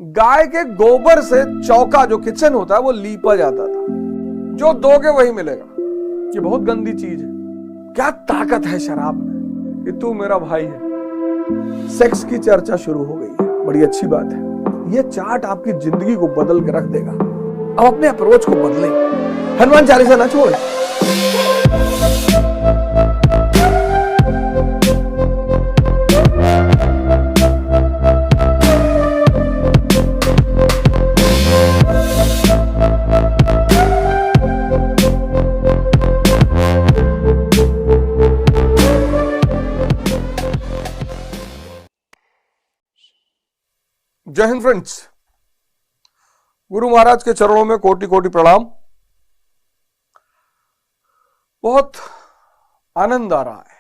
गाय के गोबर से चौका जो किचन होता है वो लीपा जाता था। जो दोगे वही मिलेगा। ये बहुत गंदी चीज है। क्या ताकत है शराब में कि तू मेरा भाई है। सेक्स की चर्चा शुरू हो गई है, बड़ी अच्छी बात है। ये चार्ट आपकी जिंदगी को बदल के रख देगा। अब अपने अप्रोच को बदलें। हनुमान चालीसा ना छोड़े। जय हिंद फ्रेंड्स। गुरु महाराज के चरणों में कोटि कोटि प्रणाम। बहुत आनंद आ रहा है।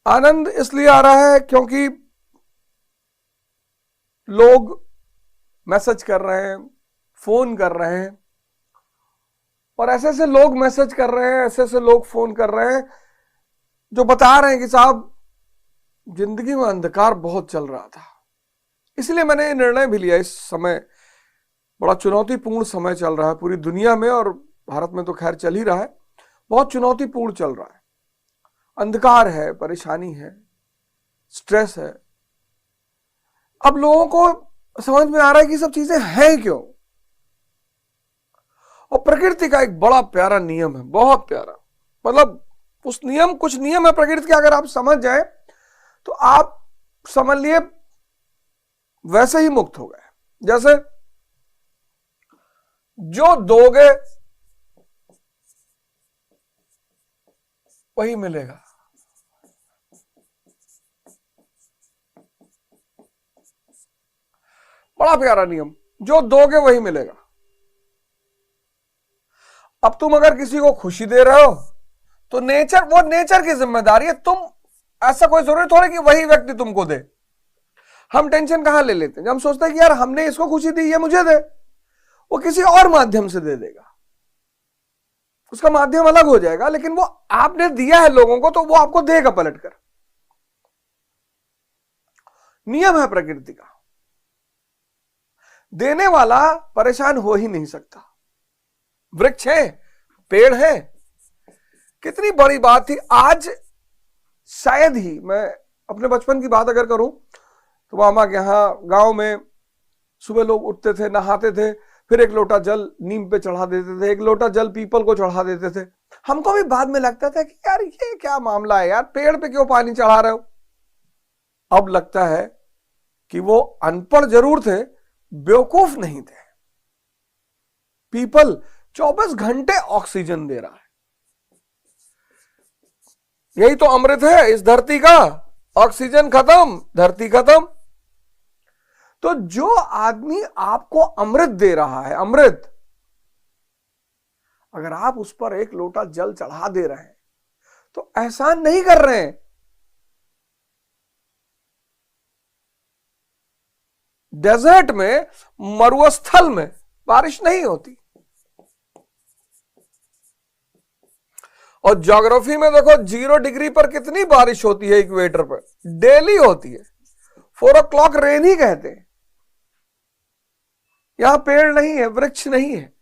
आनंद इसलिए आ रहा है क्योंकि लोग मैसेज कर रहे हैं, फोन कर रहे हैं, और ऐसे ऐसे लोग मैसेज कर रहे हैं, ऐसे ऐसे लोग फोन कर रहे हैं जो बता रहे हैं कि साहब जिंदगी में अंधकार बहुत चल रहा था। इसलिए मैंने निर्णय भी लिया। इस समय बड़ा चुनौतीपूर्ण समय चल रहा है पूरी दुनिया में, और भारत में तो खैर चल ही रहा है। बहुत चुनौतीपूर्ण चल रहा है। अंधकार है, परेशानी है, स्ट्रेस है। अब लोगों को समझ में आ रहा है कि सब चीजें हैं क्यों। और प्रकृति का एक बड़ा प्यारा नियम है, बहुत प्यारा। मतलब कुछ नियम है प्रकृति के, अगर आप समझ जाए तो आप समझ लिए वैसे ही मुक्त हो गए। जैसे जो दोगे वही मिलेगा। बड़ा प्यारा नियम, जो दोगे वही मिलेगा। अब तुम अगर किसी को खुशी दे रहे हो तो नेचर की जिम्मेदारी है। तुम ऐसा कोई जरूरी थोड़ा कि वही व्यक्ति तुमको दे। हम टेंशन कहां ले लेते हैं जब हम सोचते हैं कि यार हमने इसको खुशी दी, ये मुझे दे। वो किसी और माध्यम से दे देगा, उसका माध्यम अलग हो जाएगा, लेकिन वो आपने दिया है लोगों को तो वो आपको देगा पलट कर। नियम है प्रकृति का। देने वाला परेशान हो ही नहीं सकता। वृक्ष है, पेड़ है, कितनी बड़ी बात थी। आज शायद ही, मैं अपने बचपन की बात अगर करूं तो मामा के यहां गांव में सुबह लोग उठते थे, नहाते थे, फिर एक लोटा जल नीम पे चढ़ा देते थे, एक लोटा जल पीपल को चढ़ा देते थे। हमको भी बाद में लगता था कि यार ये क्या मामला है, यार पेड़ पे क्यों पानी चढ़ा रहे हो। अब लगता है कि वो अनपढ़ जरूर थे, बेवकूफ नहीं थे। पीपल 24 घंटे ऑक्सीजन दे रहा है। यही तो अमृत है इस धरती का। ऑक्सीजन खत्म, धरती खत्म। तो जो आदमी आपको अमृत दे रहा है, अमृत, अगर आप उस पर एक लोटा जल चढ़ा दे रहे हैं तो एहसान नहीं कर रहे हैं। डेजर्ट में, मरुस्थल में बारिश नहीं होती। और ज्योग्राफी में देखो 0 डिग्री पर कितनी बारिश होती है, इक्वेटर पर डेली होती है। 4 o'clock रेन ही कहते हैं। यहां पेड़ नहीं है, वृक्ष नहीं है,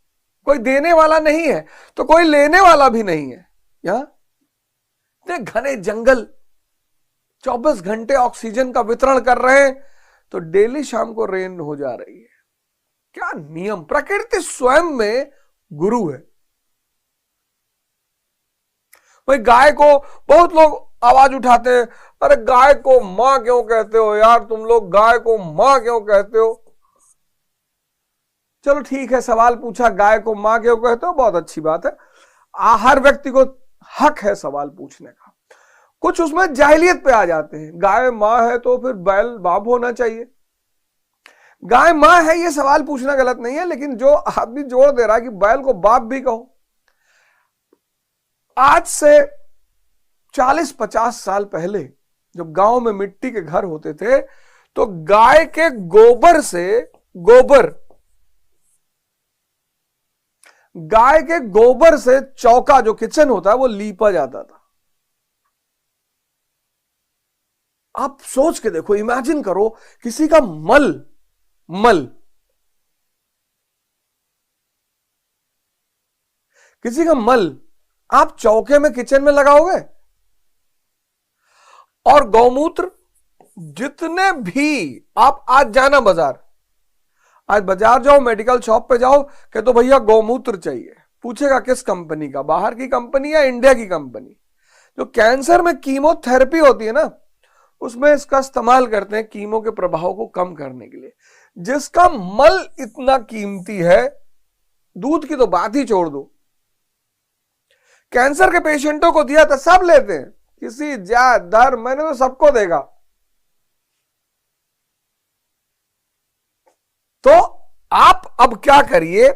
कोई देने वाला नहीं है तो कोई लेने वाला भी नहीं है। यहां घने जंगल 24 घंटे ऑक्सीजन का वितरण कर रहे हैं, तो डेली शाम को रेन हो जा रही है। क्या नियम! प्रकृति स्वयं में गुरु है। भाई गाय को बहुत लोग आवाज उठाते हैं, अरे गाय को मां क्यों कहते हो यार, तुम लोग गाय को मां क्यों कहते हो। चलो ठीक है, सवाल पूछा, गाय को मां क्यों कहते हो, बहुत अच्छी बात है। हर व्यक्ति को हक है सवाल पूछने का। कुछ उसमें जाहिलियत पे आ जाते हैं, गाय मां है तो फिर बैल बाप होना चाहिए। गाय मां है ये सवाल पूछना गलत नहीं है, लेकिन जो आदमी जोड़ दे रहा है कि बैल को बाप भी कहो। आज से 40-50 साल पहले जब गांव में मिट्टी के घर होते थे तो गाय के गोबर से चौका जो किचन होता है वो लीपा जाता था। आप सोच के देखो, इमेजिन करो किसी का मल मल किसी का मल आप चौके में, किचन में लगाओगे? और गौमूत्र, जितने भी आप आज जाना बाजार, आज बाजार जाओ, मेडिकल शॉप पे जाओ, कह तो भैया गौमूत्र चाहिए, पूछेगा किस कंपनी का, बाहर की कंपनी या इंडिया की कंपनी। जो कैंसर में कीमोथेरेपी होती है ना, उसमें इसका इस्तेमाल करते हैं कीमो के प्रभाव को कम करने के लिए। जिसका मल इतना कीमती है, दूध की तो बात ही छोड़ दो, कैंसर के पेशेंटों को दिया था, सब लेते हैं, किसी जात धर्म, मैंने तो सबको देगा। तो आप अब क्या करिए,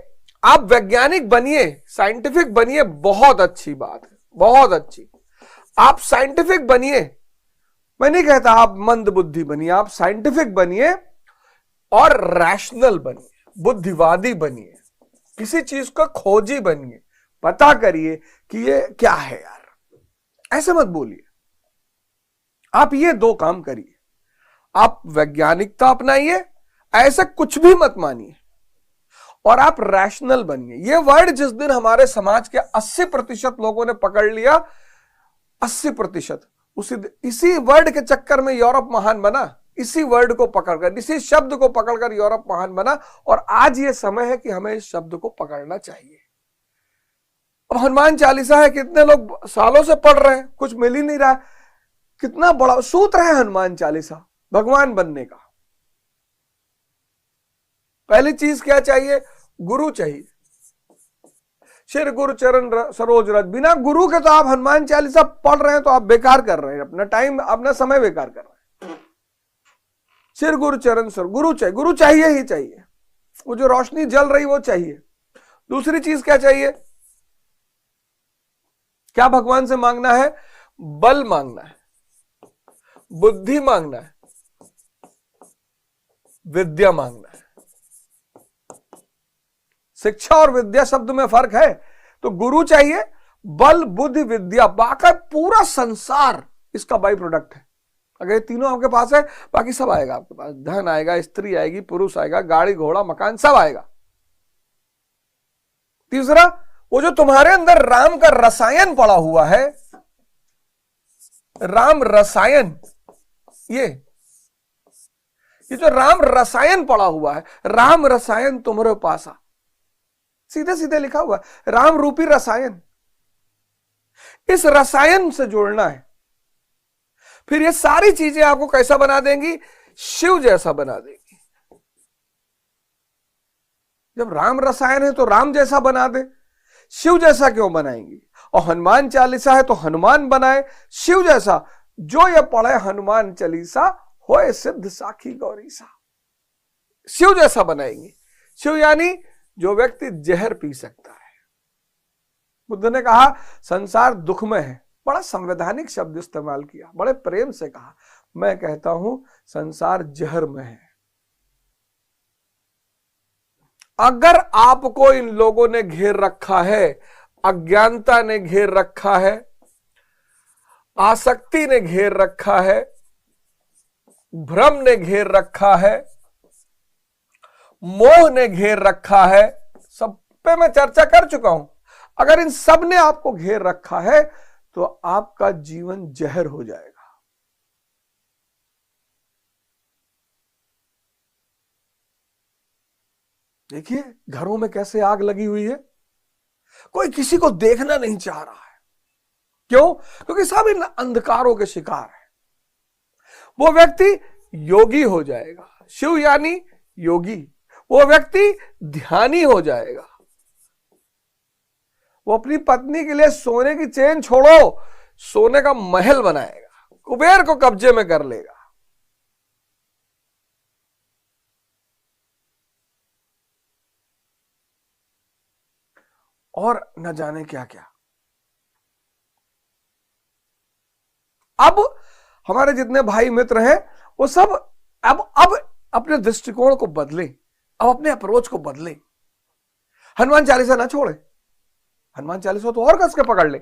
आप वैज्ञानिक बनिए, साइंटिफिक बनिए, बहुत अच्छी बात है, बहुत अच्छी। आप साइंटिफिक बनिए, मैं नहीं कहता आप मंद बुद्धि बनिए, आप साइंटिफिक बनिए और रैशनल बनिए, बुद्धिवादी बनिए, किसी चीज का खोजी बनिए, पता करिए कि ये क्या है यार, ऐसे मत बोलिए। आप ये दो काम करिए, आप वैज्ञानिकता अपनाइए, ऐसे कुछ भी मत मानिए, और आप रैशनल बनिए। ये वर्ड जिस दिन हमारे समाज के 80% लोगों ने पकड़ लिया, 80%, इसी वर्ड के चक्कर में यूरोप महान बना, इसी वर्ड को पकड़कर, इसी शब्द को पकड़कर यूरोप महान बना। और आज ये समय है कि हमें इस शब्द को पकड़ना चाहिए। अब हनुमान चालीसा है, कितने लोग सालों से पढ़ रहे हैं, कुछ मिल ही नहीं रहा है। कितना बड़ा सूत्र है हनुमान चालीसा भगवान बनने का। पहली चीज क्या चाहिए? गुरु चाहिए। श्री गुरु चरण सरोज रज, बिना गुरु के तो आप हनुमान चालीसा पढ़ रहे हैं तो आप बेकार कर रहे हैं, अपना टाइम, अपना समय बेकार कर रहे हैं। श्री गुरु चरण सर, गुरु चाहिए ही चाहिए, वो जो रोशनी जल रही वो चाहिए। दूसरी चीज क्या चाहिए? क्या भगवान से मांगना है? बल मांगना है, बुद्धि मांगना है, विद्या मांगना है। शिक्षा और विद्या शब्द में फर्क है। तो गुरु चाहिए, बल, बुद्धि, विद्या, बाकी पूरा संसार इसका बाई प्रोडक्ट है। अगर ये तीनों आपके पास है, बाकी सब आएगा आपके पास। धन आएगा, स्त्री आएगी, पुरुष आएगा, गाड़ी घोड़ा मकान सब आएगा। तीसरा, वो जो तुम्हारे अंदर राम का रसायन पड़ा हुआ है, राम रसायन, ये जो राम रसायन पड़ा हुआ है, राम रसायन तुम्हारे पास आ, सीधे सीधे लिखा हुआ है, राम रूपी रसायन। इस रसायन से जुड़ना है, फिर ये सारी चीजें आपको कैसा बना देंगी? शिव जैसा बना देंगी। जब राम रसायन है तो राम जैसा बना दे, शिव जैसा क्यों बनाएंगी? और हनुमान चालीसा है तो हनुमान बनाए, शिव जैसा। जो ये पढ़े हनुमान चालीसा होए सिद्ध साखी गौरीसा, शिव जैसा बनाएंगे। शिव यानी जो व्यक्ति जहर पी सकता है। बुद्ध ने कहा संसार दुख में है, बड़ा संवैधानिक शब्द इस्तेमाल किया, बड़े प्रेम से कहा। मैं कहता हूं संसार जहर में है। अगर आपको इन लोगों ने घेर रखा है, अज्ञानता ने घेर रखा है, आसक्ति ने घेर रखा है, भ्रम ने घेर रखा है, मोह ने घेर रखा है, सब पे मैं चर्चा कर चुका हूं। अगर इन सब ने आपको घेर रखा है तो आपका जीवन जहर हो जाएगा। देखिए घरों में कैसे आग लगी हुई है, कोई किसी को देखना नहीं चाह रहा है। क्यों? क्योंकि सब इन अंधकारों के शिकार है। वो व्यक्ति योगी हो जाएगा, शिव यानी योगी। वो व्यक्ति ध्यानी हो जाएगा। वो अपनी पत्नी के लिए सोने की चेन छोड़ो, सोने का महल बनाएगा, कुबेर को कब्जे में कर लेगा। और न जाने क्या क्या। अब हमारे जितने भाई मित्र हैं वो सब अब अपने दृष्टिकोण को बदले, अब अपने अप्रोच को बदले। हनुमान चालीसा ना छोड़े, हनुमान चालीसा तो और कस के पकड़ ले,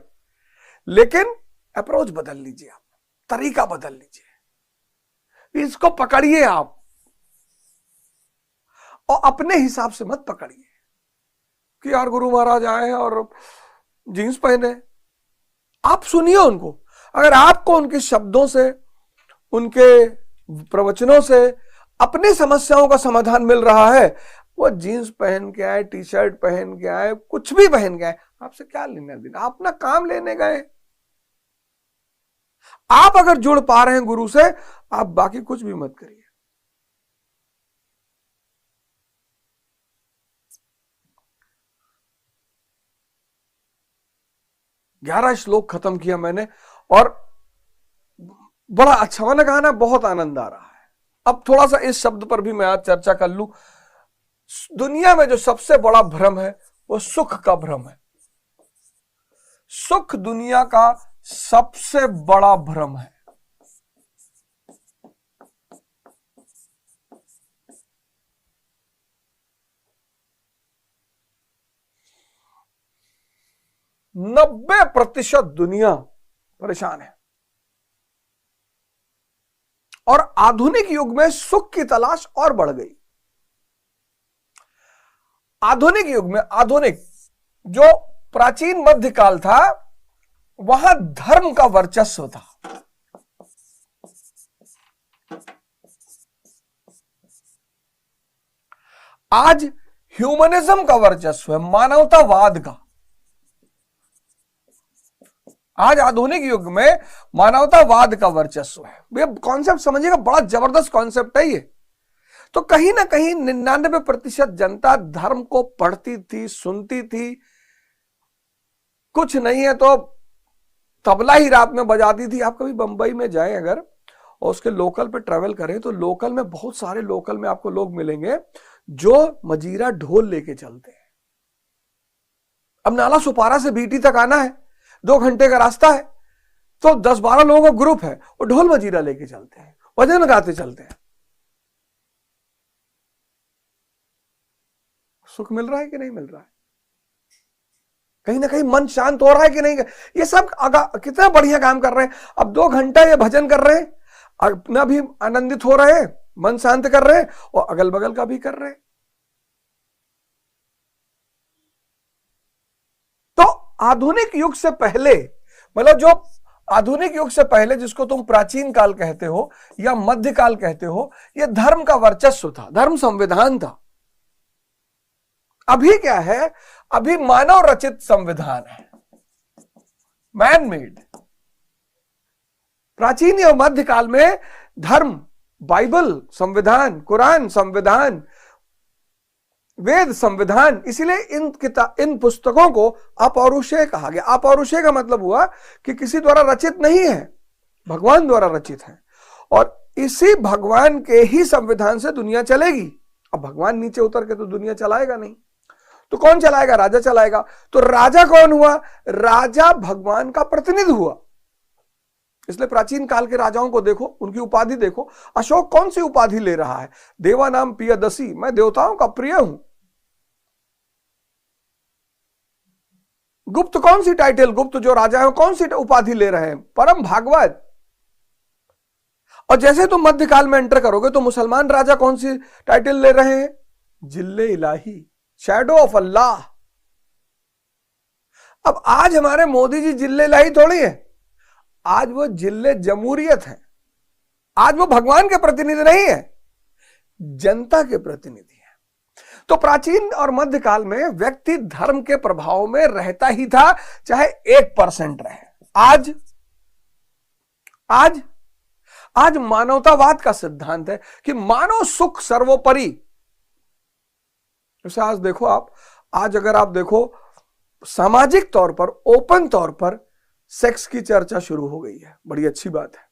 लेकिन अप्रोच बदल लीजिए, आप तरीका बदल लीजिए। इसको पकड़िए आप, और अपने हिसाब से मत पकड़िए कि यार गुरु महाराज आए हैं और जीन्स पहने। आप सुनिए उनको। अगर आपको उनके शब्दों से, उनके प्रवचनों से अपनी समस्याओं का समाधान मिल रहा है, वो जीन्स पहन के आए, टी शर्ट पहन के आए, कुछ भी पहन के आए, आपसे क्या लेना देना? आप अपना काम लेने गए। आप अगर जुड़ पा रहे हैं गुरु से, आप बाकी कुछ भी मत करिए। 11 श्लोक खत्म किया मैंने और बड़ा अच्छा, मैंने कहा ना, बहुत आनंद आ रहा है। अब थोड़ा सा इस शब्द पर भी मैं आज चर्चा कर लूं। दुनिया में जो सबसे बड़ा भ्रम है वो सुख का भ्रम है। सुख दुनिया का सबसे बड़ा भ्रम है। नब्बे प्रतिशत दुनिया परेशान है और आधुनिक युग में सुख की तलाश और बढ़ गई। आधुनिक युग में, आधुनिक जो प्राचीन मध्यकाल था, वहां धर्म का वर्चस्व था। आज ह्यूमनिज्म का वर्चस्व है, मानवतावाद का। आज आधुनिक युग में मानवतावाद का वर्चस्व है। भैया कॉन्सेप्ट समझिएगा, बड़ा जबरदस्त कॉन्सेप्ट है ये। तो कहीं ना कहीं 99% जनता धर्म को पढ़ती थी, सुनती थी, कुछ नहीं है तो तबला ही रात में बजाती थी। आप कभी बंबई में जाएं अगर और उसके लोकल पे ट्रेवल करें तो लोकल में बहुत सारे लोकल में आपको लोग मिलेंगे जो मजीरा ढोल लेके चलते हैं। अब नाला सुपारा से बीटी तक आना है, 2 घंटे का रास्ता है, तो 10-12 लोगों का ग्रुप है, वो ढोल मजीरा लेके चलते हैं, भजन गाते चलते हैं। सुख मिल रहा है कि नहीं मिल रहा है? कहीं ना कहीं मन शांत हो रहा है कि नहीं? ये सब कितना बढ़िया काम कर रहे हैं। अब 2 घंटा ये भजन कर रहे हैं, अपना भी आनंदित हो रहे हैं, मन शांत कर रहे हैं और अगल बगल का भी कर रहे हैं। तो आधुनिक युग से पहले, मतलब जो आधुनिक युग से पहले जिसको तुम प्राचीन काल कहते हो या मध्यकाल कहते हो, यह धर्म का वर्चस्व था, धर्म संविधान था। अभी क्या है? अभी मानव रचित संविधान है, मैन मेड। प्राचीन या मध्यकाल में धर्म, बाइबल संविधान, कुरान संविधान, वेद संविधान, इसीलिए इन पुस्तकों को अपौरुषेय कहा गया। अपौरुषेय का मतलब हुआ कि किसी द्वारा रचित नहीं है, भगवान द्वारा रचित है, और इसी भगवान के ही संविधान से दुनिया चलेगी। अब भगवान नीचे उतर के तो दुनिया चलाएगा नहीं, तो कौन चलाएगा? राजा चलाएगा। तो राजा कौन हुआ? राजा भगवान का प्रतिनिधि हुआ। इसलिए प्राचीन काल के राजाओं को देखो, उनकी उपाधि देखो। अशोक कौन सी उपाधि ले रहा है? देवा नाम पियदसी, मैं देवताओं का प्रिय हूं। गुप्त कौन सी टाइटल, गुप्त जो राजा है कौन सी उपाधि ले रहे हैं? परम भागवत। और जैसे तुम मध्यकाल में एंटर करोगे तो मुसलमान राजा कौन सी टाइटल ले रहे हैं? जिल्ले इलाही, शैडो ऑफ अल्लाह। अब आज हमारे मोदी जी जिल्ले इलाही थोड़ी है, आज वो जिल्ले जमहूरियत है। आज वो भगवान के प्रतिनिधि नहीं है, जनता के प्रतिनिधि है। तो प्राचीन और मध्यकाल में व्यक्ति धर्म के प्रभाव में रहता ही था, चाहे 1% रहे। आज मानवतावाद का सिद्धांत है कि मानव सुख सर्वोपरि। जैसे आज देखो आप, आज अगर आप देखो सामाजिक तौर पर, ओपन तौर पर सेक्स की चर्चा शुरू हो गई है। बड़ी अच्छी बात है,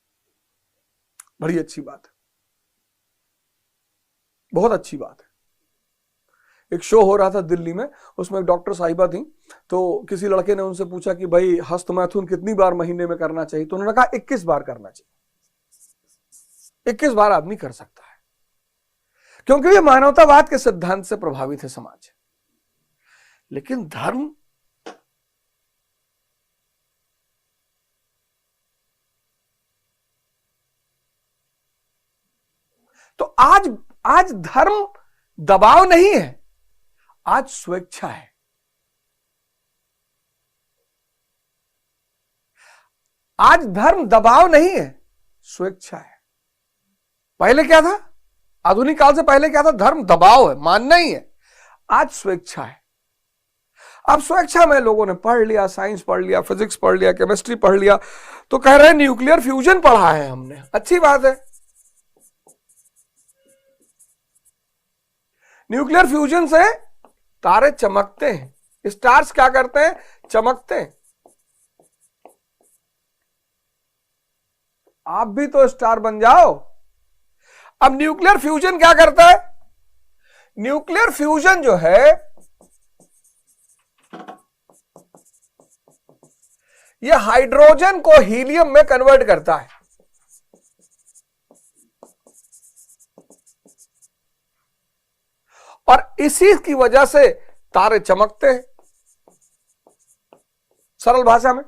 बड़ी अच्छी बात है, बहुत अच्छी बात है। एक शो हो रहा था दिल्ली में, उसमें एक डॉक्टर साहिबा थी, तो किसी लड़के ने उनसे पूछा कि भाई हस्तमैथुन कितनी बार महीने में करना चाहिए? तो उन्होंने कहा 21 बार करना चाहिए। 21 बार आदमी कर सकता है, क्योंकि ये मानवतावाद के सिद्धांत से प्रभावित है समाज। लेकिन धर्म तो आज आज धर्म दबाव नहीं है, आज स्वेच्छा है। आज धर्म दबाव नहीं है, स्वेच्छा है। पहले क्या था? आधुनिक काल से पहले क्या था? धर्म दबाव है, मानना ही है। आज स्वेच्छा है। अब स्वेच्छा में लोगों ने पढ़ लिया, साइंस पढ़ लिया, फिजिक्स पढ़ लिया, केमिस्ट्री पढ़ लिया, तो कह रहे हैं न्यूक्लियर फ्यूजन पढ़ा है हमने। अच्छी बात है। न्यूक्लियर फ्यूजन से तारे चमकते हैं, स्टार्स क्या करते हैं? चमकते हैं। आप भी तो स्टार बन जाओ। अब न्यूक्लियर फ्यूजन क्या करता है? न्यूक्लियर फ्यूजन जो है यह हाइड्रोजन को हीलियम में कन्वर्ट करता है। और इसी की वजह से तारे चमकते हैं, सरल भाषा में।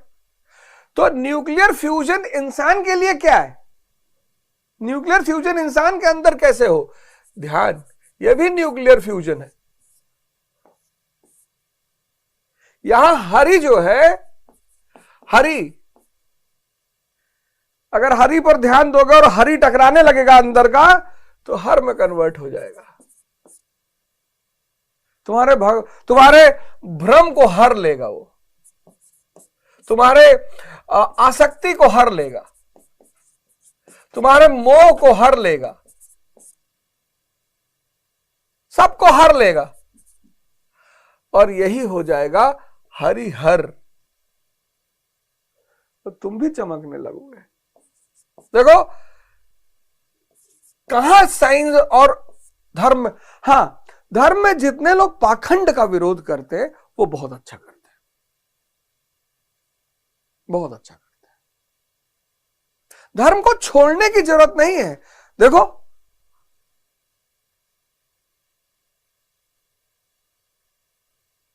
तो न्यूक्लियर फ्यूजन इंसान के लिए क्या है? न्यूक्लियर फ्यूजन इंसान के अंदर कैसे हो? ध्यान, यह भी न्यूक्लियर फ्यूजन है। यहां हरि जो है, हरि, अगर हरि पर ध्यान दोगे और हरि टकराने लगेगा अंदर का, तो हर में कन्वर्ट हो जाएगा। तुम्हारे भ्रम को हर लेगा वो, तुम्हारे आसक्ति को हर लेगा, तुम्हारे मोह को हर लेगा, सबको हर लेगा, और यही हो जाएगा हरिहर। तो तुम भी चमकने लगोगे। देखो कहां साइंस और धर्म। हां, धर्म में जितने लोग पाखंड का विरोध करते हैं वो बहुत अच्छा करते हैं, बहुत अच्छा करते हैं। धर्म को छोड़ने की जरूरत नहीं है। देखो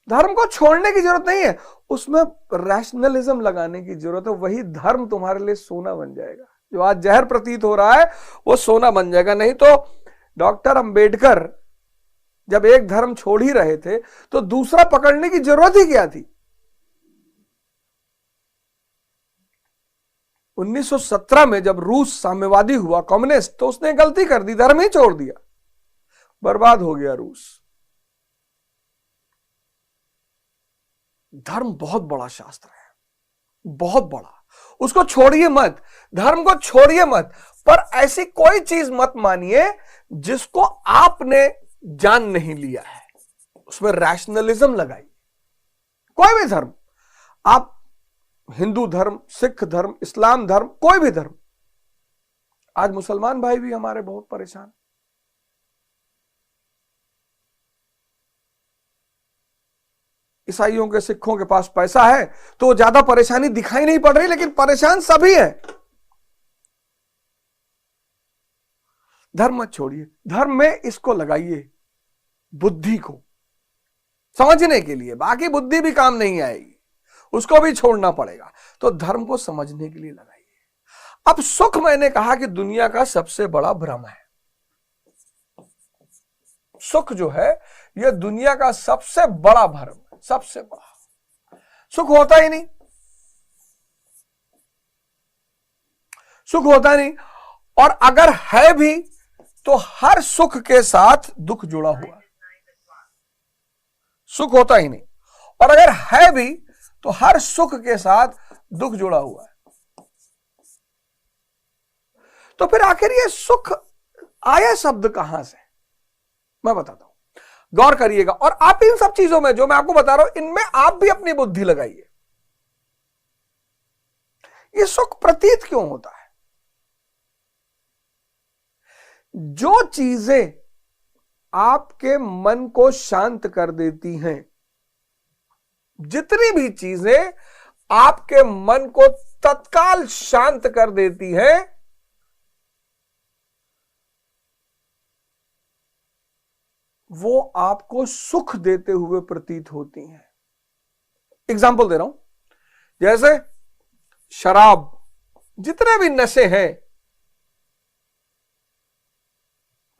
धर्म को छोड़ने की जरूरत नहीं है, उसमें रैशनलिज्म लगाने की जरूरत है। वही धर्म तुम्हारे लिए सोना बन जाएगा। जो आज जहर प्रतीत हो रहा है वो सोना बन जाएगा। नहीं तो डॉक्टर अंबेडकर जब एक धर्म छोड़ ही रहे थे तो दूसरा पकड़ने की जरूरत ही क्या थी? 1917 में जब रूस साम्यवादी हुआ, कम्युनिस्ट, तो उसने गलती कर दी, धर्म ही छोड़ दिया, बर्बाद हो गया रूस। धर्म बहुत बड़ा शास्त्र है, बहुत बड़ा। उसको छोड़िए मत, धर्म को छोड़िए मत, पर ऐसी कोई चीज मत मानिए जिसको आपने जान नहीं लिया है। उसमें रैशनलिज्म लगाइए। कोई भी धर्म, आप हिंदू धर्म, सिख धर्म, इस्लाम धर्म, कोई भी धर्म। आज मुसलमान भाई भी हमारे बहुत परेशान। ईसाइयों के, सिखों के पास पैसा है तो ज्यादा परेशानी दिखाई नहीं पड़ रही, लेकिन परेशान सभी हैं। धर्म मत छोड़िए, धर्म में इसको लगाइए, बुद्धि को समझने के लिए। बाकी बुद्धि भी काम नहीं आएगी, उसको भी छोड़ना पड़ेगा। तो धर्म को समझने के लिए लगाइए। अब सुख, मैंने कहा कि दुनिया का सबसे बड़ा भ्रम है। सुख जो है यह दुनिया का सबसे बड़ा भ्रम है, सबसे बड़ा। सुख होता ही नहीं, सुख होता नहीं। और अगर है भी तो हर सुख के साथ दुख जुड़ा हुआ है। सुख होता ही नहीं, और अगर है भी तो हर सुख के साथ दुख जुड़ा हुआ है। तो फिर आखिर ये सुख आया शब्द कहां से? मैं बताता हूं, गौर करिएगा। और आप इन सब चीजों में जो मैं आपको बता रहा हूं, इनमें आप भी अपनी बुद्धि लगाइए। ये सुख प्रतीत क्यों होता है? जो चीजें आपके मन को शांत कर देती हैं, जितनी भी चीजें आपके मन को तत्काल शांत कर देती हैं, वो आपको सुख देते हुए प्रतीत होती हैं। एग्जाम्पल दे रहा हूं, जैसे शराब, जितने भी नशे हैं,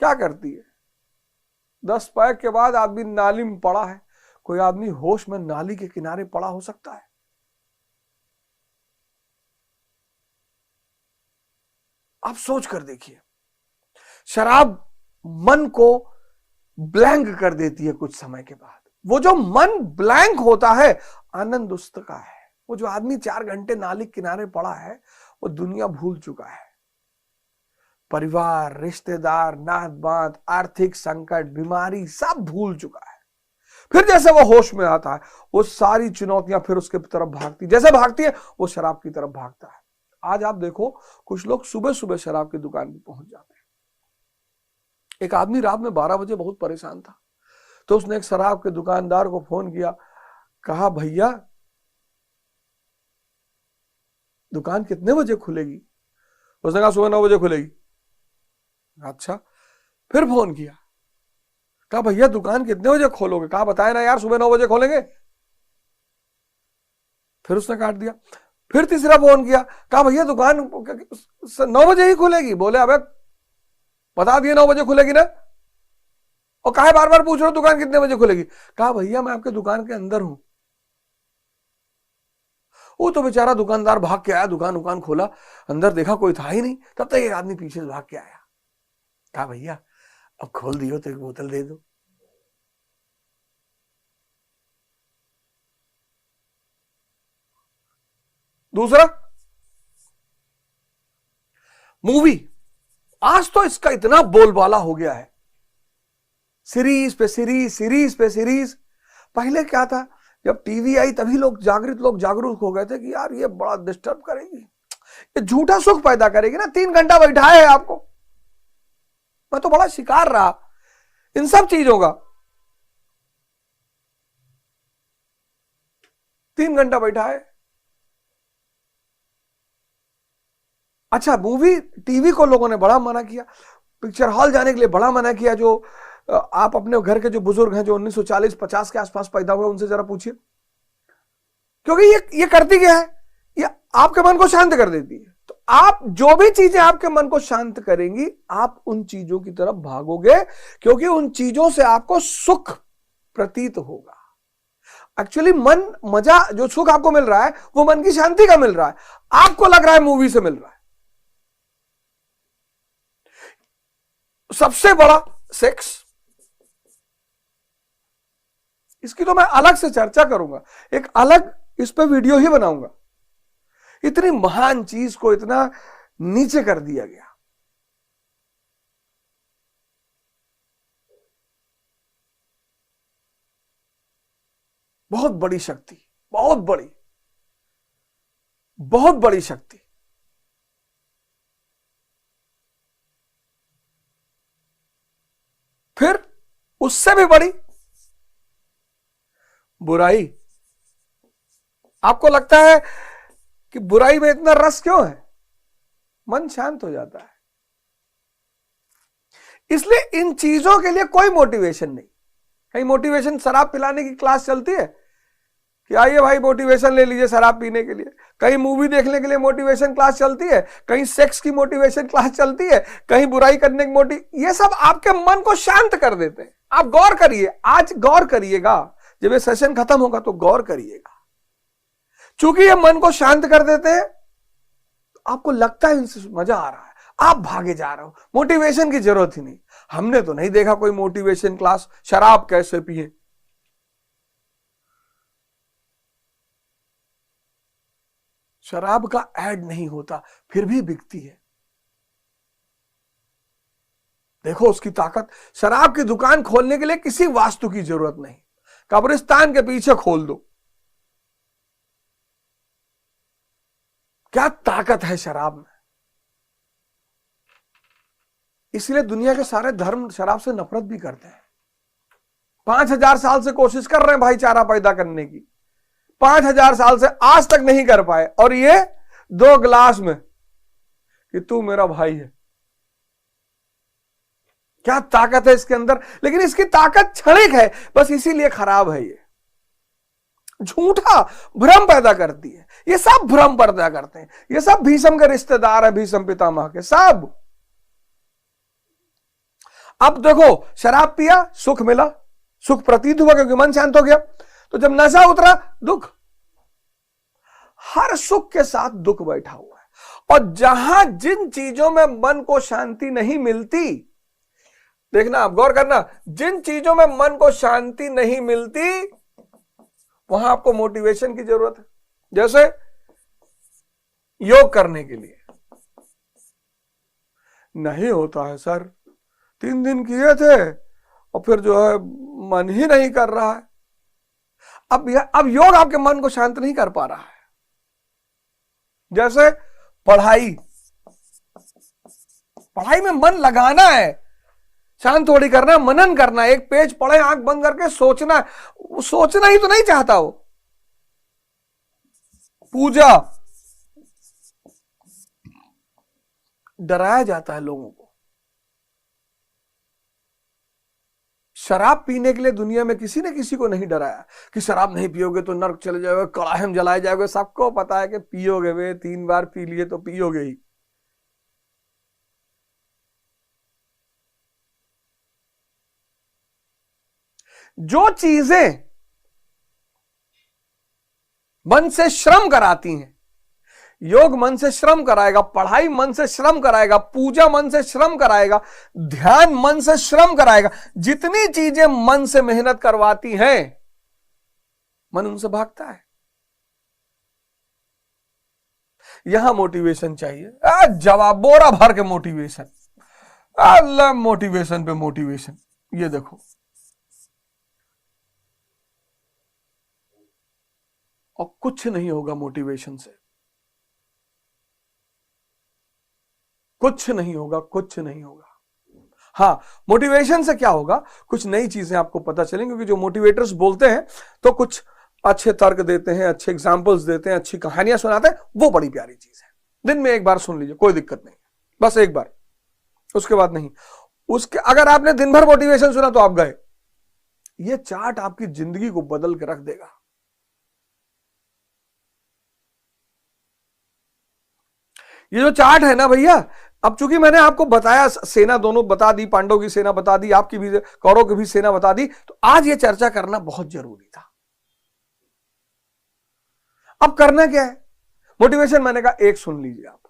क्या करती है? 10 पैक के बाद आदमी नाली में पड़ा है। कोई आदमी होश में नाली के किनारे पड़ा हो सकता है? आप सोच कर देखिए। शराब मन को ब्लैंक कर देती है कुछ समय के बाद। वो जो मन ब्लैंक होता है, आनंद उसका है। वो जो आदमी 4 घंटे नाली किनारे पड़ा है, वो दुनिया भूल चुका है। परिवार, रिश्तेदार, नात बात, आर्थिक संकट, बीमारी सब भूल चुका है। फिर जैसे वो होश में आता है, वो सारी चुनौतियां फिर उसके तरफ भागती, जैसे भागती है वो शराब की तरफ भागता है। आज आप देखो, कुछ लोग सुबह सुबह शराब की दुकान पर पहुंच जाते हैं। एक आदमी रात में 12 बजे बहुत परेशान था, तो उसने एक शराब के दुकानदार को फोन किया, कहा भैया दुकान कितने बजे खुलेगी? उसने कहा सुबह 9 बजे खुलेगी। अच्छा। फिर फोन किया, कहा भैया दुकान कितने बजे खोलोगे? कहा बताए ना यार, सुबह 9 बजे खोलेंगे। फिर उसने काट दिया। फिर तीसरा फोन किया, कहा भैया दुकान 9 बजे ही खुलेगी। बोले अबे बता दिए 9 बजे खुलेगी ना, और काहे बार बार पूछ रहे हो दुकान कितने बजे खुलेगी? कहा भैया मैं आपके दुकान के अंदर हूं। वो तो बेचारा दुकानदार भाग के आया, दुकान खोला, अंदर देखा कोई था ही नहीं। तब तक एक आदमी पीछे से भाग के आया, कहा भैया अब खोल दियो तो एक बोतल दे दो। दूसरा मूवी, आज तो इसका इतना बोलबाला हो गया है, सीरीज पे सीरीज, सीरीज पे सीरीज। पहले क्या था, जब टीवी आई तभी लोग जागरूक हो गए थे कि यार ये बड़ा डिस्टर्ब करेगी, ये झूठा सुख पैदा करेगी ना। 3 घंटा बैठाए है आपको। मैं तो बड़ा शिकार रहा इन सब चीजों का। 3 घंटा बैठाए। अच्छा, मूवी टीवी को लोगों ने बड़ा मना किया, पिक्चर हॉल जाने के लिए बड़ा मना किया। जो आप अपने घर के जो बुजुर्ग हैं, जो 1940-50 के आसपास पैदा हुए, उनसे जरा पूछिए, क्योंकि ये करती क्या है, ये आपके मन को शांत कर देती है। तो आप जो भी चीजें आपके मन को शांत करेंगी, आप उन चीजों की तरफ भागोगे, क्योंकि उन चीजों से आपको सुख प्रतीत होगा। एक्चुअली मन, मजा, जो सुख आपको मिल रहा है वो मन की शांति का मिल रहा है, आपको लग रहा है मूवी से मिल रहा है। सबसे बड़ा सेक्स, इसकी तो मैं अलग से चर्चा करूंगा, एक अलग इस पे वीडियो ही बनाऊंगा। इतनी महान चीज को इतना नीचे कर दिया गया। बहुत बड़ी शक्ति, बहुत बड़ी शक्ति। फिर उससे भी बड़ी बुराई। आपको लगता है कि बुराई में इतना रस क्यों है? मन शांत हो जाता है। इसलिए इन चीजों के लिए कोई मोटिवेशन नहीं। कहीं मोटिवेशन शराब पिलाने की क्लास चलती है कि आइए भाई मोटिवेशन ले लीजिए शराब पीने के लिए। कहीं मूवी देखने के लिए मोटिवेशन क्लास चलती है, कहीं सेक्स की मोटिवेशन क्लास चलती है, कहीं बुराई करने की ये सब आपके मन को शांत कर देते हैं। आप गौर करिए, आज गौर करिएगा, जब ये सेशन खत्म होगा तो गौर करिएगा। चूंकि ये मन को शांत कर देते हैं, आपको लगता है इनसे मजा आ रहा है, आप भागे जा रहे हो। मोटिवेशन की जरूरत ही नहीं। हमने तो नहीं देखा कोई मोटिवेशन क्लास, शराब कैसे पिए। शराब का ऐड नहीं होता, फिर भी बिकती है। देखो उसकी ताकत। शराब की दुकान खोलने के लिए किसी वास्तु की जरूरत नहीं, कब्रिस्तान के पीछे खोल दो। क्या ताकत है शराब में। इसलिए दुनिया के सारे धर्म शराब से नफरत भी करते हैं। 5000 साल से कोशिश कर रहे हैं भाईचारा पैदा करने की, 5000 साल से आज तक नहीं कर पाए। और ये 2 गिलास में कि तू मेरा भाई है। क्या ताकत है इसके अंदर। लेकिन इसकी ताकत क्षणिक है, बस इसीलिए खराब है। ये झूठा भ्रम पैदा करती है। ये सब भ्रम पैदा करते हैं। ये सब भीष्म के रिश्तेदार है, भीष्म पितामह के सब। अब देखो, शराब पिया, सुख मिला, सुख प्रतीत हुआ क्योंकि मन शांत हो गया। तो जब नशा उतरा, दुख। हर सुख के साथ दुख बैठा हुआ है। और जहां जिन चीजों में मन को शांति नहीं मिलती, देखना आप गौर करना, जिन चीजों में मन को शांति नहीं मिलती वहां आपको मोटिवेशन की जरूरत है। जैसे योग करने के लिए नहीं होता है सर, 3 दिन किए थे और फिर जो है मन ही नहीं कर रहा है। अब योग आपके मन को शांत नहीं कर पा रहा है। जैसे पढ़ाई में मन लगाना है, शांत थोड़ी करना है, मनन करना है। एक पेज पढ़े आंख बंद करके सोचना है, सोचना ही तो नहीं चाहता वो। पूजा, डराया जाता है लोगों को। शराब पीने के लिए दुनिया में किसी ने किसी को नहीं डराया कि शराब नहीं पियोगे तो नर्क चले जाओगे, कड़ाहे में जलाए जाओगे। सबको पता है कि पियोगे, वे 3 बार पी लिए तो पियोगे ही। जो चीजें मन से श्रम कराती हैं, योग मन से श्रम कराएगा, पढ़ाई मन से श्रम कराएगा, पूजा मन से श्रम कराएगा, ध्यान मन से श्रम कराएगा। जितनी चीजें मन से मेहनत करवाती हैं, मन उनसे भागता है। यहां मोटिवेशन चाहिए, जवाब बोरा भर के मोटिवेशन, मोटिवेशन पे मोटिवेशन। ये देखो, और कुछ नहीं होगा मोटिवेशन से, कुछ नहीं होगा, कुछ नहीं होगा। हाँ, मोटिवेशन से क्या होगा, कुछ नई चीजें आपको पता चलेंगी, क्योंकि जो मोटिवेटर्स बोलते हैं तो कुछ अच्छे तर्क देते हैं, अच्छे एग्जाम्पल्स देते हैं, अच्छी कहानियां सुनाते हैं। वो बड़ी प्यारी चीज है। दिन में एक बार सुन लीजिए, कोई दिक्कत नहीं, बस एक बार, उसके बाद नहीं। उसके अगर आपने दिन भर मोटिवेशन सुना तो आप गए। ये चार्ट आपकी जिंदगी को बदल के रख देगा। ये जो चार्ट है ना भैया, अब चूंकि मैंने आपको बताया, सेना दोनों बता दी, पांडव की सेना बता दी, आपकी भी, कौरव की भी सेना बता दी, तो आज ये चर्चा करना बहुत जरूरी था। अब करना क्या है, मोटिवेशन मैंने कहा एक सुन लीजिए आप,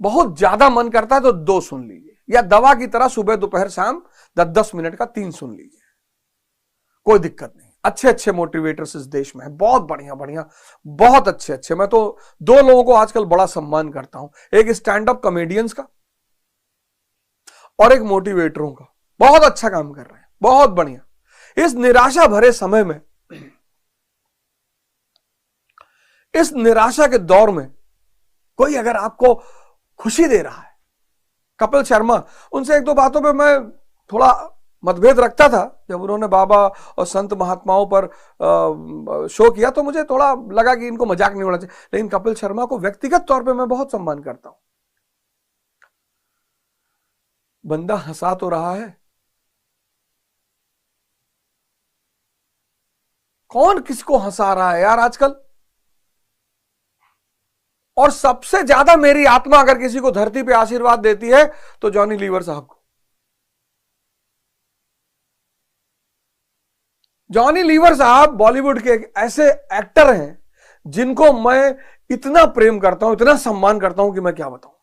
बहुत ज्यादा मन करता है तो 2 सुन लीजिए, या दवा की तरह सुबह दोपहर शाम 10-10 मिनट का 3 सुन लीजिए, कोई दिक्कत नहीं। अच्छे अच्छे मोटिवेटर्स इस देश में हैं, बहुत बढ़िया बढ़िया, बहुत अच्छे अच्छे। मैं तो 2 लोगों को आजकल बड़ा सम्मान करता हूं, एक स्टैंड अप कॉमेडियंस का और एक मोटिवेटरों का। बहुत अच्छा काम कर रहे हैं, बहुत बढ़िया। इस निराशा भरे समय में, इस निराशा के दौर में कोई अगर आपको खुशी दे रहा है, कपिल शर्मा, उनसे 1-2 बातों पे मैं थोड़ा मतभेद रखता था। जब उन्होंने बाबा और संत महात्माओं पर शो किया तो मुझे थोड़ा लगा कि इनको मजाक नहीं होना चाहिए, लेकिन कपिल शर्मा को व्यक्तिगत तौर पे मैं बहुत सम्मान करता हूं। बंदा हंसा तो रहा है, कौन किसको हंसा रहा है यार आजकल। और सबसे ज्यादा मेरी आत्मा अगर किसी को धरती पे आशीर्वाद देती है तो जॉनी लीवर साहब को। जॉनी लीवर साहब बॉलीवुड के एक ऐसे एक्टर हैं जिनको मैं इतना प्रेम करता हूं, इतना सम्मान करता हूं कि मैं क्या बताऊं।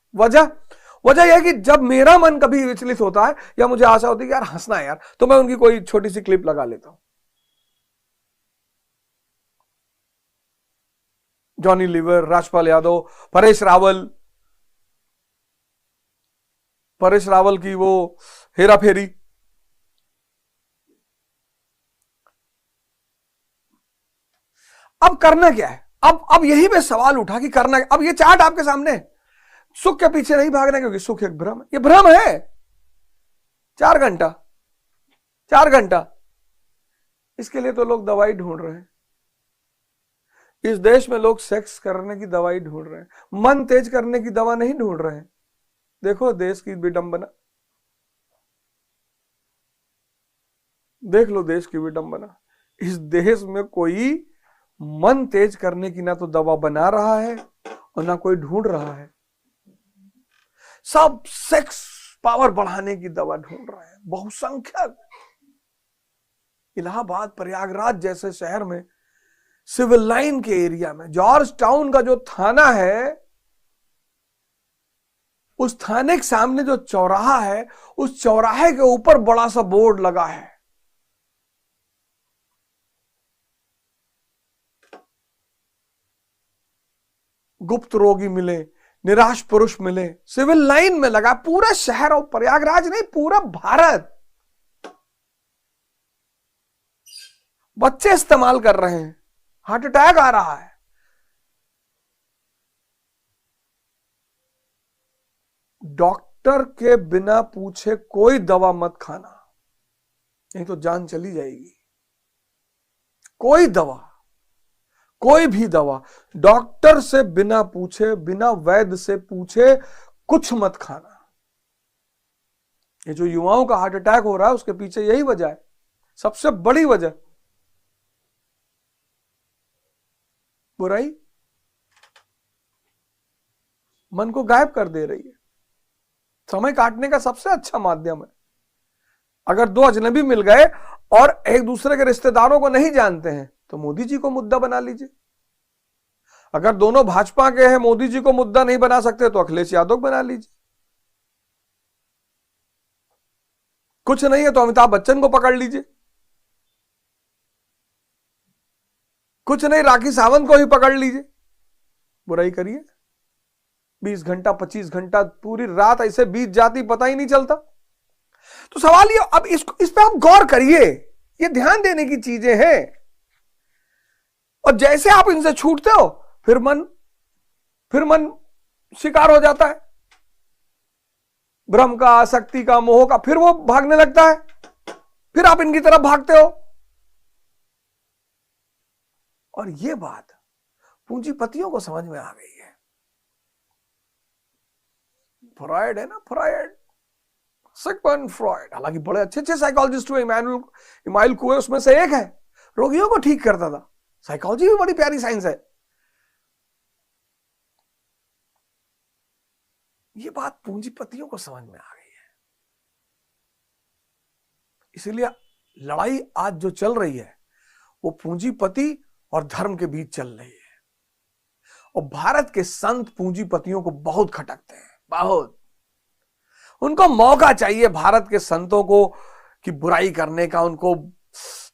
वजह यह है कि जब मेरा मन कभी विचलित होता है या मुझे आशा होती है कि यार हंसना है यार, तो मैं उनकी कोई छोटी सी क्लिप लगा लेता हूं। जॉनी लीवर, राजपाल यादव, परेश रावल की वो हेरा फेरी, अब करना क्या है। अब यही पे सवाल उठा कि करना, अब ये चार्ट आपके सामने है। सुख के पीछे नहीं भागना, क्योंकि सुख एक भ्रम है, ये भ्रम है। 4 घंटा इसके लिए तो लोग दवाई ढूंढ रहे हैं। इस देश में लोग सेक्स करने की दवाई ढूंढ रहे हैं, मन तेज करने की दवा नहीं ढूंढ रहे हैं। देखो देश की विडंबना, देख लो देश की विडंबना। इस देश में कोई मन तेज करने की ना तो दवा बना रहा है और ना कोई ढूंढ रहा है। सब सेक्स पावर बढ़ाने की दवा ढूंढ रहे हैं। बहुसंख्यक इलाहाबाद, प्रयागराज जैसे शहर में, सिविल लाइन के एरिया में, जॉर्ज टाउन का जो थाना है, उस थाने के सामने जो चौराहा है, उस चौराहे के ऊपर बड़ा सा बोर्ड लगा है, गुप्त रोगी मिले, निराश पुरुष मिले। सिविल लाइन में लगा, पूरा शहर, और प्रयागराज नहीं, पूरा भारत बच्चे इस्तेमाल कर रहे हैं। हार्ट अटैक आ रहा है। डॉक्टर के बिना पूछे कोई दवा मत खाना, नहीं तो जान चली जाएगी। कोई दवा, कोई भी दवा डॉक्टर से बिना पूछे, बिना वैद्य से पूछे कुछ मत खाना। ये जो युवाओं का हार्ट अटैक हो रहा है, उसके पीछे यही वजह है, सबसे बड़ी वजह। बुराई मन को गायब कर दे रही है। समय काटने का सबसे अच्छा माध्यम है। अगर दो अजनबी मिल गए और एक दूसरे के रिश्तेदारों को नहीं जानते हैं, तो मोदी जी को मुद्दा बना लीजिए। अगर दोनों भाजपा के हैं, मोदी जी को मुद्दा नहीं बना सकते, तो अखिलेश यादव बना लीजिए। कुछ नहीं है तो अमिताभ बच्चन को पकड़ लीजिए। कुछ नहीं, राखी सावंत को ही पकड़ लीजिए। बुराई करिए, 20 घंटा 25 घंटा पूरी रात ऐसे बीत जाती, पता ही नहीं चलता। तो सवाल ये, अब इस पे आप गौर करिए, ये ध्यान देने की चीजें हैं। और जैसे आप इनसे छूटते हो, फिर मन शिकार हो जाता है भ्रम का, आसक्ति का, मोह का, फिर वो भागने लगता है, फिर आप इनकी तरफ भागते हो। और ये बात पूंजीपतियों को समझ में आ गई है। फ्रॉयड है ना, फ्रॉयड, सिगमंड फ्रॉयड, हालांकि बड़े अच्छे अच्छे साइकोलॉजिस्ट हुए, इमानुएल कुए उसमें से एक है, रोगियों को ठीक करता था। साइकोलॉजी भी बड़ी प्यारी साइंस है। ये बात पूंजीपतियों को समझ में आ गई है। इसीलिए लड़ाई आज जो चल रही है, वो पूंजीपति और धर्म के बीच चल रही है। और भारत के संत पूंजीपतियों को बहुत खटकते हैं, बहुत। उनको मौका चाहिए भारत के संतों को कि बुराई करने का, उनको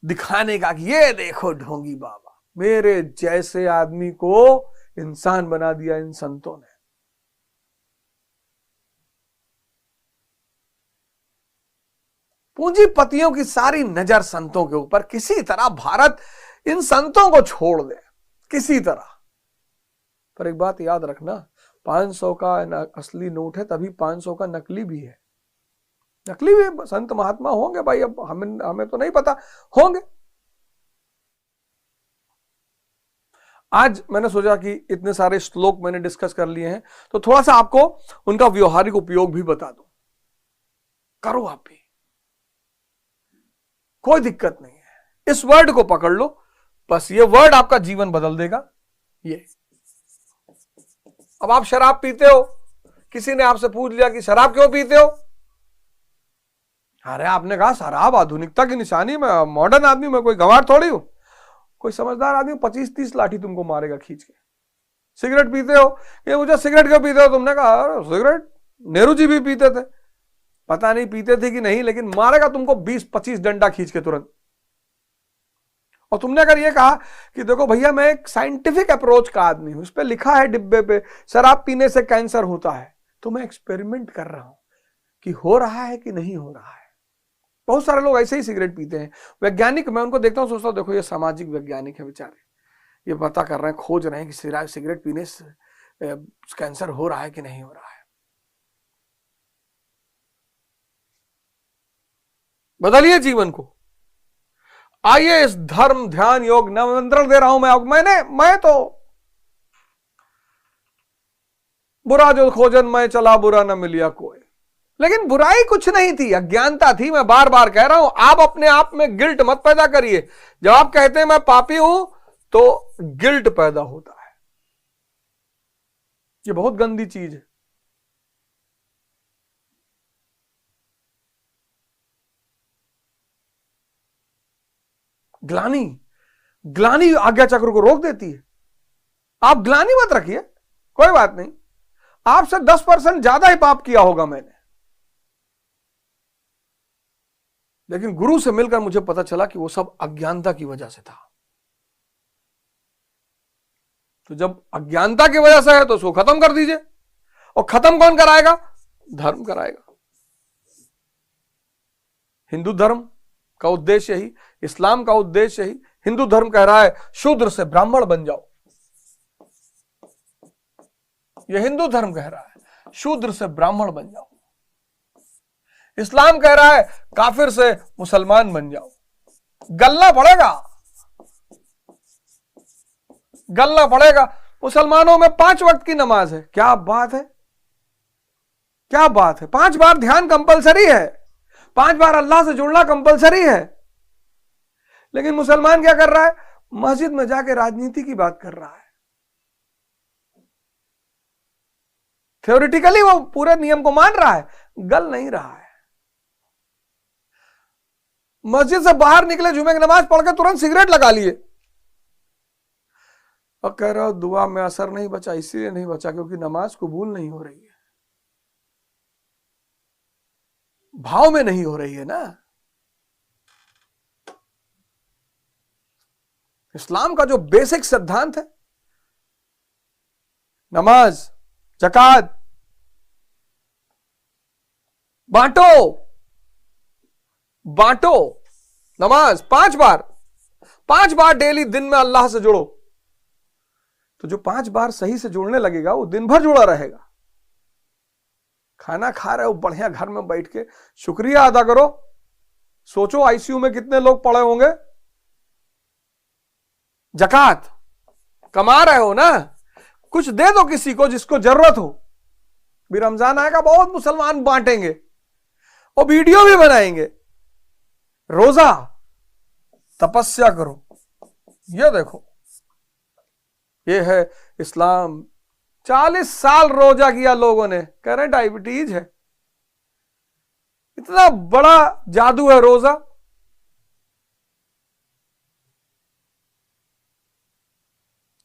दिखाने का कि ये देखो ढोंगी बाबा, मेरे जैसे आदमी को इंसान बना दिया इन संतों ने। पूंजीपतियों की सारी नजर संतों के ऊपर, किसी तरह भारत इन संतों को छोड़ दे, किसी तरह। पर एक बात याद रखना, 500 का असली नोट है, तभी 500 का नकली भी है। नकली भी संत महात्मा होंगे भाई, अब हमें तो नहीं पता, होंगे। आज मैंने सोचा कि इतने सारे श्लोक मैंने डिस्कस कर लिए हैं, तो थोड़ा सा आपको उनका व्यवहारिक उपयोग भी बता दूं। करो आप भी, कोई दिक्कत नहीं है। इस वर्ड को पकड़ लो, बस ये वर्ड आपका जीवन बदल देगा। ये अब आप शराब पीते हो, किसी ने आपसे पूछ लिया कि शराब क्यों पीते हो, अरे आपने कहा शराब आधुनिकता की निशानी, मैं मॉडर्न आदमी, मैं कोई गंवार थोड़ी हूं, कोई समझदार आदमी 25-30 लाठी तुमको मारेगा खींच के। सिगरेट पीते हो, ये मुझे सिगरेट क्यों पीते हो, तुमने कहा सिगरेट नेहरू जी भी पीते थे, पता नहीं पीते थे कि नहीं, लेकिन मारेगा तुमको 20-25 डंडा खींच के तुरंत। और तुमने अगर ये कहा कि देखो भैया मैं एक साइंटिफिक अप्रोच का आदमी हूं, इस पे लिखा है डिब्बे पे शराब पीने से कैंसर होता है, तो मैं एक्सपेरिमेंट कर रहा हूं कि हो रहा है कि नहीं हो रहा है। बहुत सारे लोग ऐसे ही सिगरेट पीते हैं। वैज्ञानिक, मैं उनको देखता हूं, सोचता हूं देखो ये सामाजिक वैज्ञानिक है बेचारे, ये पता कर रहे हैं, खोज रहे हैं कि सिगरेट पीने से कैंसर हो रहा है कि नहीं हो रहा है। बदलिए जीवन को। आइए इस धर्म ध्यान योग निमंत्रण दे रहा हूं मैं तो बुरा जो खोजन मैं चला, बुरा न मिलिया कोई। लेकिन बुराई कुछ नहीं थी, अज्ञानता थी। मैं बार बार कह रहा हूं, आप अपने आप में गिल्ट मत पैदा करिए। जब आप कहते हैं मैं पापी हूं, तो गिल्ट पैदा होता है। ये बहुत गंदी चीज है। ग्लानि, ग्लानि आज्ञा चक्र को रोक देती है। आप ग्लानि मत रखिए, कोई बात नहीं, आपसे 10% ज्यादा ही पाप किया होगा मैंने, लेकिन गुरु से मिलकर मुझे पता चला कि वो सब अज्ञानता की वजह से था। तो जब अज्ञानता की वजह से है तो उसको खत्म कर दीजिए। और खत्म कौन कराएगा? धर्म कराएगा। हिंदू धर्म का उद्देश्य यही, इस्लाम का उद्देश्य यही। हिंदू धर्म कह रहा है शूद्र से ब्राह्मण बन जाओ, यह हिंदू धर्म कह रहा है शूद्र से ब्राह्मण बन जाओ। इस्लाम कह रहा है काफिर से मुसलमान बन जाओ। गलना पड़ेगा, गलना पड़ेगा। मुसलमानों में 5 वक्त की नमाज है। क्या बात है, क्या बात है। 5 बार ध्यान कंपलसरी है, 5 बार अल्लाह से जुड़ना कंपलसरी है। लेकिन मुसलमान क्या कर रहा है? मस्जिद में जाके राजनीति की बात कर रहा है। थ्योरेटिकली वो पूरे नियम को मान रहा है, गल नहीं रहा है। मस्जिद से बाहर निकले, जुमे की नमाज पढ़कर तुरंत सिगरेट लगा लिए और कह रहा हो दुआ में असर नहीं बचा, इसीलिए नहीं बचा क्योंकि नमाज कबूल नहीं हो रही है, भाव में नहीं हो रही है ना। इस्लाम का जो बेसिक सिद्धांत है, नमाज, ज़कात, बांटो, बांटो, नमाज 5 बार, 5 बार डेली दिन में अल्लाह से जुड़ो। तो जो 5 बार सही से जुड़ने लगेगा वो दिन भर जुड़ा रहेगा। खाना खा रहे हो बढ़िया घर में बैठ के, शुक्रिया अदा करो। सोचो आईसीयू में कितने लोग पड़े होंगे। ज़कात कमा रहे हो ना, कुछ दे दो किसी को जिसको जरूरत हो। भी रमजान आएगा, बहुत मुसलमान बांटेंगे और वीडियो भी बनाएंगे। रोजा, तपस्या करो। ये देखो, ये है इस्लाम। 40 साल रोजा किया लोगों ने, कह रहे डायबिटीज है। इतना बड़ा जादू है रोजा।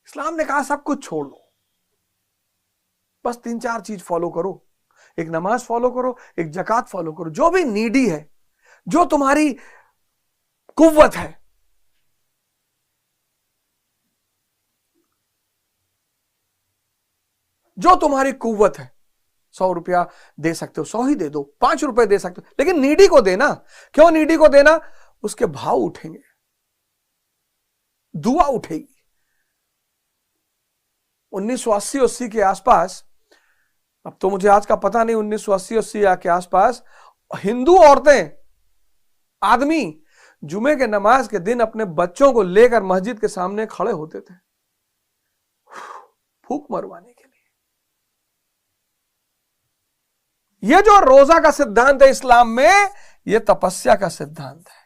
इस्लाम ने कहा सब कुछ छोड़ दो, बस 3-4 चीज फॉलो करो। एक नमाज फॉलो करो, एक ज़कात फॉलो करो। जो भी नीडी है, जो तुम्हारी कुव्वत है, जो तुम्हारी कुव्वत है, 100 रुपया दे सकते हो, 100 ही दे दो, 5 रुपए दे सकते हो, लेकिन नीडी को देना। क्यों नीडी को देना? उसके भाव उठेंगे, दुआ उठेगी। 1980 के आसपास, अब तो मुझे आज का पता नहीं, 1980 के आसपास हिंदू औरतें, आदमी जुमे के नमाज के दिन अपने बच्चों को लेकर मस्जिद के सामने खड़े होते थे फूंक मरवाने के लिए। यह जो रोजा का सिद्धांत है इस्लाम में, यह तपस्या का सिद्धांत है।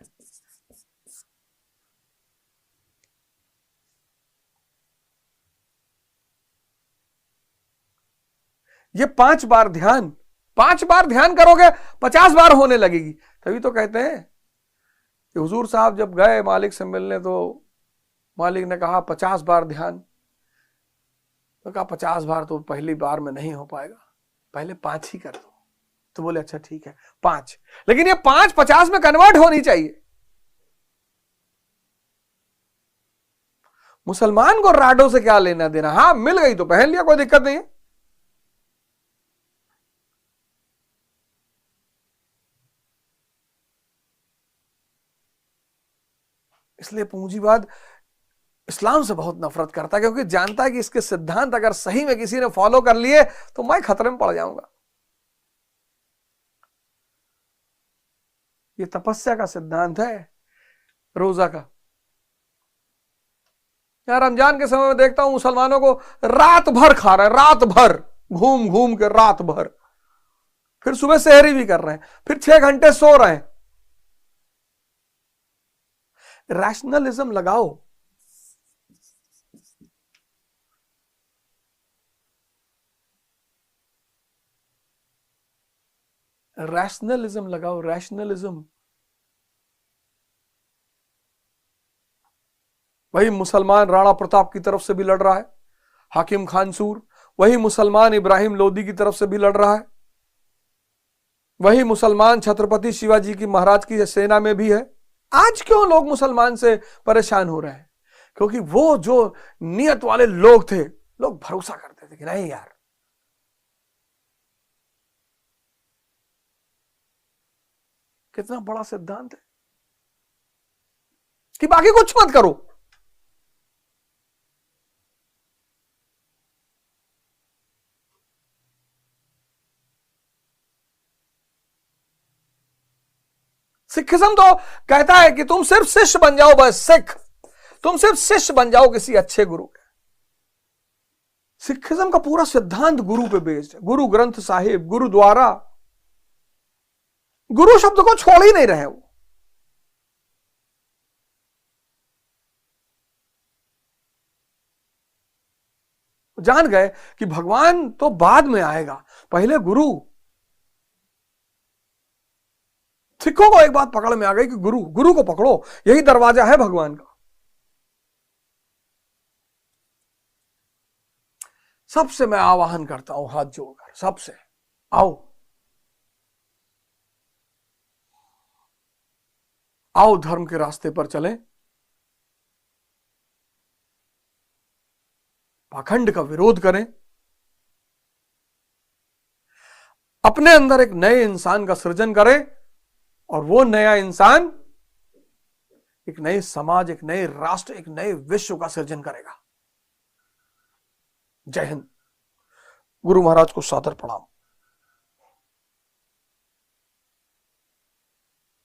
ये 5 बार ध्यान, 5 बार ध्यान करोगे 50 बार होने लगेगी। तभी तो कहते हैं कि हुजूर साहब जब गए मालिक से मिलने, तो मालिक ने कहा 50 बार ध्यान। तो कहा 50 बार तो पहली बार में नहीं हो पाएगा, पहले 5 ही कर दो। तो बोले अच्छा ठीक है 5, लेकिन ये 5 50 में कन्वर्ट होनी चाहिए। मुसलमान को राडो से क्या लेना देना? हाँ मिल गई तो पहन लिया, कोई दिक्कत नहीं है। इसलिए पूंजीवाद इस्लाम से बहुत नफरत करता है, क्योंकि जानता है कि इसके सिद्धांत अगर सही में किसी ने फॉलो कर लिए तो मैं खतरे में पड़ जाऊंगा। ये तपस्या का सिद्धांत है रोजा का। यार रमजान के समय में देखता हूं मुसलमानों को रात भर खा रहे हैं, रात भर घूम घूम के, रात भर, फिर सुबह सेहरी भी कर रहे हैं, फिर 6 घंटे सो रहे हैं। रैशनलिज्म लगाओ। रैशनलिज्म लगाओ, रैशनलिज्म। वही मुसलमान राणा प्रताप की तरफ से भी लड़ रहा है, हाकिम खानसूर। वही मुसलमान इब्राहिम लोदी की तरफ से भी लड़ रहा है। वही मुसलमान छत्रपति शिवाजी की महाराज की सेना में भी है। आज क्यों लोग मुसलमान से परेशान हो रहे हैं? क्योंकि वो जो नियत वाले लोग थे, लोग भरोसा करते थे कि नहीं यार, कितना बड़ा सिद्धांत है कि बाकी कुछ मत करो, सिखिज्म तो कहता है कि तुम सिर्फ शिष्य बन जाओ, बस सिख, तुम सिर्फ शिष्य बन जाओ किसी अच्छे गुरु के। सिखिज्म का पूरा सिद्धांत गुरु पे बेस्ड है, गुरु ग्रंथ साहिब, गुरुद्वारा। गुरु शब्द को छोड़ ही नहीं रहे वो। जान गए कि भगवान तो बाद में आएगा, पहले गुरु। सिखों को एक बात पकड़ में आ गई कि गुरु, गुरु को पकड़ो, यही दरवाजा है भगवान का। सबसे मैं आवाहन करता हूं हाथ जोड़कर, सबसे, आओ आओ धर्म के रास्ते पर चलें, पाखंड का विरोध करें, अपने अंदर एक नए इंसान का सृजन करें, और वो नया इंसान एक नए समाज, एक नए राष्ट्र, एक नए विश्व का सृजन करेगा। जय हिंद। गुरु महाराज को सादर प्रणाम।